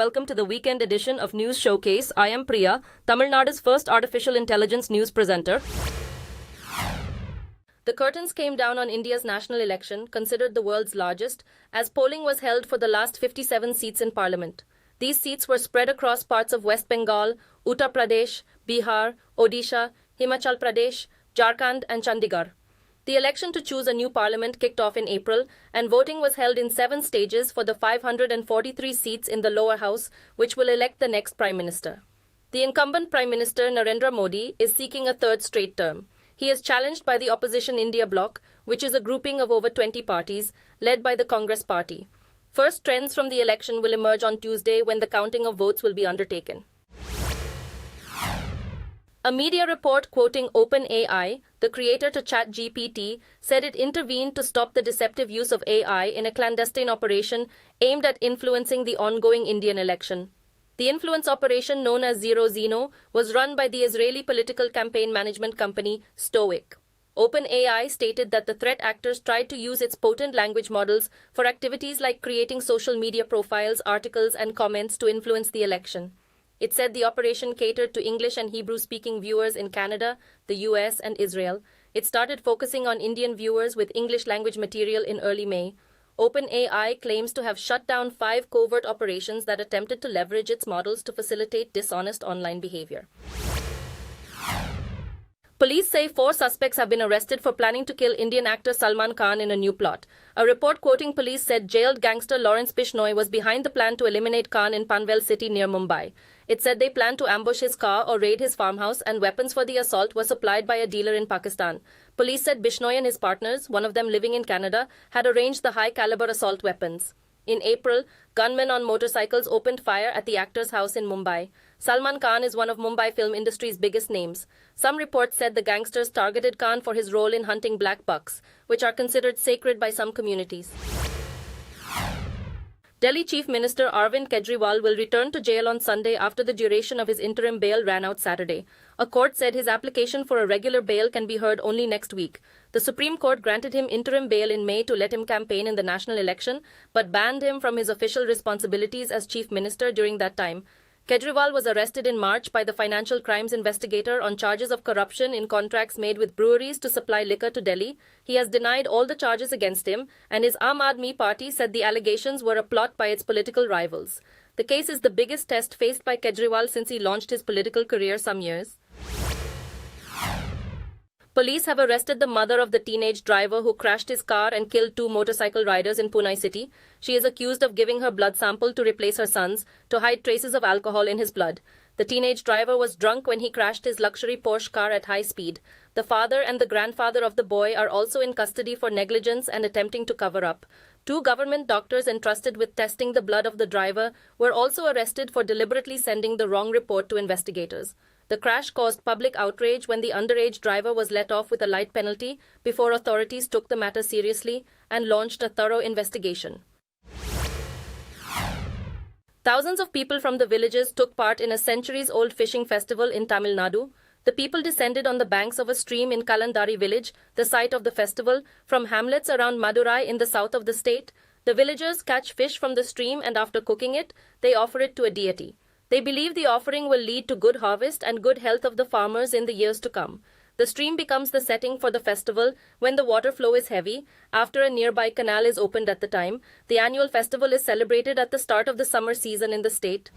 welcome to the weekend edition of News Showcase. I am Priya, Tamil Nadu's first artificial intelligence news presenter. The curtains came down on India's national election, considered the world's largest, as polling was held for the last 57 seats in parliament. These seats were spread across parts of West Bengal, Uttar Pradesh, Bihar, Odisha, Himachal Pradesh, Jharkhand and Chandigarh. The election to choose a new parliament kicked off in April, and voting was held in 7 stages for the 543 seats in the lower house, which will elect the next prime minister. The incumbent Prime Minister Narendra Modi is seeking a third straight term. He is challenged by the opposition India Bloc, which is a grouping of over 20 parties, led by the Congress party. First trends from the election will emerge on Tuesday when the counting of votes will be undertaken. A media report quoting OpenAI, the creator to ChatGPT, said it intervened to stop the deceptive use of AI in a clandestine operation aimed at influencing the ongoing Indian election. The influence operation, known as Zero Zeno, was run by the Israeli political campaign management company Stoic. OpenAI stated that the threat actors tried to use its potent language models for activities like creating social media profiles, articles, and comments to influence the election. It said the operation catered to English and Hebrew-speaking viewers in Canada, the US, and Israel. It started focusing on Indian viewers with English-language material in early May. OpenAI claims to have shut down 5 covert operations that attempted to leverage its models to facilitate dishonest online behavior. Police say 4 suspects have been arrested for planning to kill Indian actor Salman Khan in a new plot. A report quoting police said jailed gangster Lawrence Bishnoi was behind the plan to eliminate Khan in Panvel city near Mumbai. It said they planned to ambush his car or raid his farmhouse, and weapons for the assault were supplied by a dealer in Pakistan. Police said Bishnoi and his partners, one of them living in Canada, had arranged the high-caliber assault weapons. In April, gunmen on motorcycles opened fire at the actor's house in Mumbai. Salman Khan is one of Mumbai film industry's biggest names. Some reports said the gangsters targeted Khan for his role in hunting black bucks, which are considered sacred by some communities. Delhi Chief Minister Arvind Kejriwal will return to jail on Sunday after the duration of his interim bail ran out Saturday. A court said his application for a regular bail can be heard only next week. The Supreme Court granted him interim bail in May to let him campaign in the national election, but banned him from his official responsibilities as Chief Minister during that time. Kejriwal was arrested in March by the financial crimes investigator on charges of corruption in contracts made with breweries to supply liquor to Delhi. He has denied all the charges against him, and his Aam Aadmi Party said the allegations were a plot by its political rivals. The case is the biggest test faced by Kejriwal since he launched his political career some years. Police have arrested the mother of the teenage driver who crashed his car and killed 2 motorcycle riders in Pune city. She is accused of giving her blood sample to replace her son's to hide traces of alcohol in his blood. The teenage driver was drunk when he crashed his luxury Porsche car at high speed. The father and the grandfather of the boy are also in custody for negligence and attempting to cover up. 2 government doctors entrusted with testing the blood of the driver were also arrested for deliberately sending the wrong report to investigators. The crash caused public outrage when the underage driver was let off with a light penalty before authorities took the matter seriously and launched a thorough investigation. Thousands of people from the villages took part in a centuries-old fishing festival in Tamil Nadu. The people descended on the banks of a stream in Kalandari village, the site of the festival, from hamlets around Madurai in the south of the state. The villagers catch fish from the stream, and after cooking it, they offer it to a deity. They believe the offering will lead to good harvest and good health of the farmers in the years to come. The stream becomes the setting for the festival when the water flow is heavy, after a nearby canal is opened at the time. The annual festival is celebrated at the start of the summer season in the state.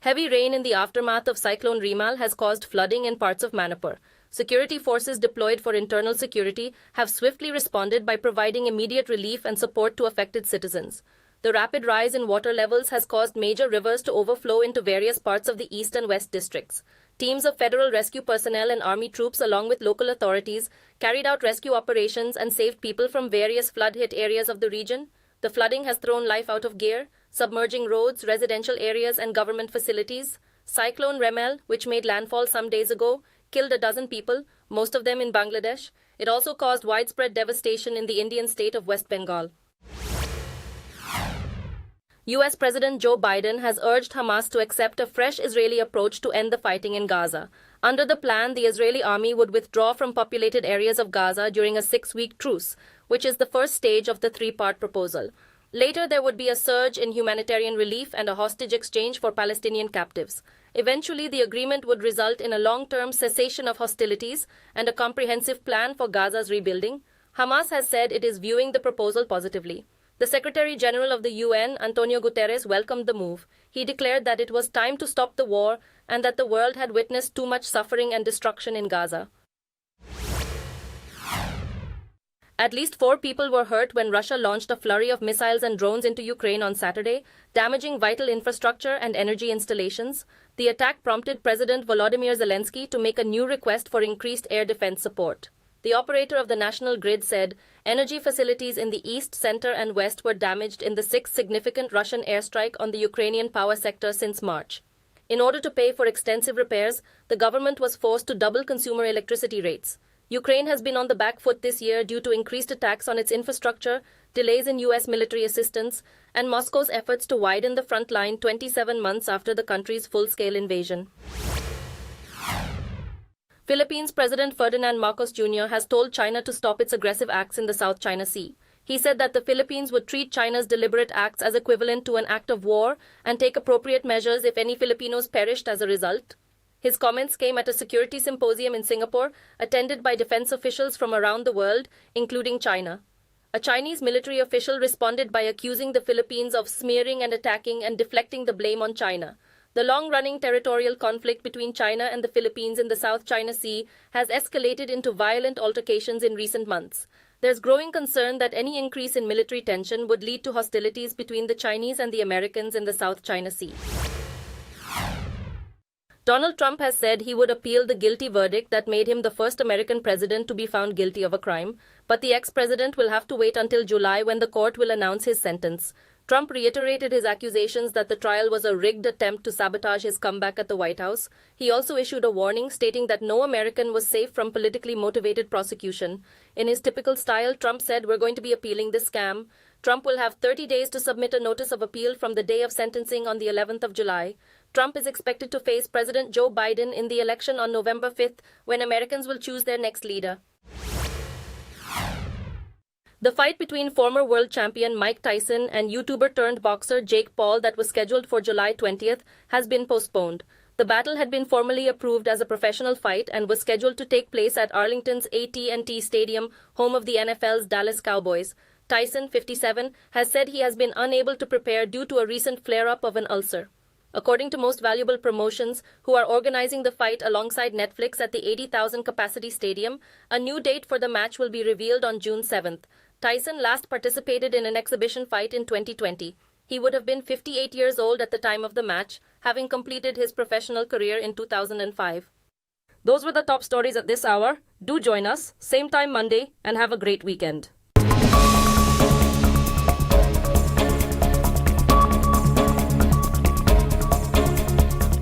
Heavy rain in the aftermath of Cyclone Remal has caused flooding in parts of Manipur. Security forces deployed for internal security have swiftly responded by providing immediate relief and support to affected citizens. The rapid rise in water levels has caused major rivers to overflow into various parts of the east and west districts. Teams of federal rescue personnel and army troops along with local authorities carried out rescue operations and saved people from various flood-hit areas of the region. The flooding has thrown life out of gear, submerging roads, residential areas and government facilities. Cyclone Remel, which made landfall some days ago, killed a dozen people, most of them in Bangladesh. It also caused widespread devastation in the Indian state of West Bengal. US President Joe Biden has urged Hamas to accept a fresh Israeli approach to end the fighting in Gaza. Under the plan, the Israeli army would withdraw from populated areas of Gaza during a 6-week truce, which is the first stage of the 3-part proposal. Later, there would be a surge in humanitarian relief and a hostage exchange for Palestinian captives. Eventually, the agreement would result in a long-term cessation of hostilities and a comprehensive plan for Gaza's rebuilding. Hamas has said it is viewing the proposal positively. The Secretary General of the UN, Antonio Guterres, welcomed the move. He declared that it was time to stop the war and that the world had witnessed too much suffering and destruction in Gaza. At least 4 people were hurt when Russia launched a flurry of missiles and drones into Ukraine on Saturday, damaging vital infrastructure and energy installations. The attack prompted President Volodymyr Zelensky to make a new request for increased air defense support. The operator of the national grid said energy facilities in the east, center and west were damaged in the 6th significant Russian airstrike on the Ukrainian power sector since March. In order to pay for extensive repairs, the government was forced to double consumer electricity rates. Ukraine has been on the back foot this year due to increased attacks on its infrastructure, delays in US military assistance, and Moscow's efforts to widen the front line 27 months after the country's full-scale invasion. Philippines President Ferdinand Marcos Jr. has told China to stop its aggressive acts in the South China Sea. He said that the Philippines would treat China's deliberate acts as equivalent to an act of war and take appropriate measures if any Filipinos perished as a result. His comments came at a security symposium in Singapore, attended by defense officials from around the world, including China. A Chinese military official responded by accusing the Philippines of smearing and attacking and deflecting the blame on China. The long-running territorial conflict between China and the Philippines in the South China Sea has escalated into violent altercations in recent months. There's growing concern that any increase in military tension would lead to hostilities between the Chinese and the Americans in the South China Sea. Donald Trump has said he would appeal the guilty verdict that made him the first American president to be found guilty of a crime, but the ex-president will have to wait until July when the court will announce his sentence. Trump reiterated his accusations that the trial was a rigged attempt to sabotage his comeback at the White House. He also issued a warning stating that no American was safe from politically motivated prosecution. In his typical style, Trump said, "We're going to be appealing this scam." Trump will have 30 days to submit a notice of appeal from the day of sentencing on the 11th of July. Trump is expected to face President Joe Biden in the election on November 5th, when Americans will choose their next leader. The fight between former world champion Mike Tyson and YouTuber-turned-boxer Jake Paul that was scheduled for July 20th has been postponed. The battle had been formally approved as a professional fight and was scheduled to take place at Arlington's AT&T Stadium, home of the NFL's Dallas Cowboys. Tyson, 57, has said he has been unable to prepare due to a recent flare-up of an ulcer. According to Most Valuable Promotions, who are organizing the fight alongside Netflix at the 80,000-capacity stadium, a new date for the match will be revealed on June 7th. Tyson last participated in an exhibition fight in 2020. He would have been 58 years old at the time of the match, having completed his professional career in 2005. Those were the top stories at this hour. Do join us, same time Monday, and have a great weekend.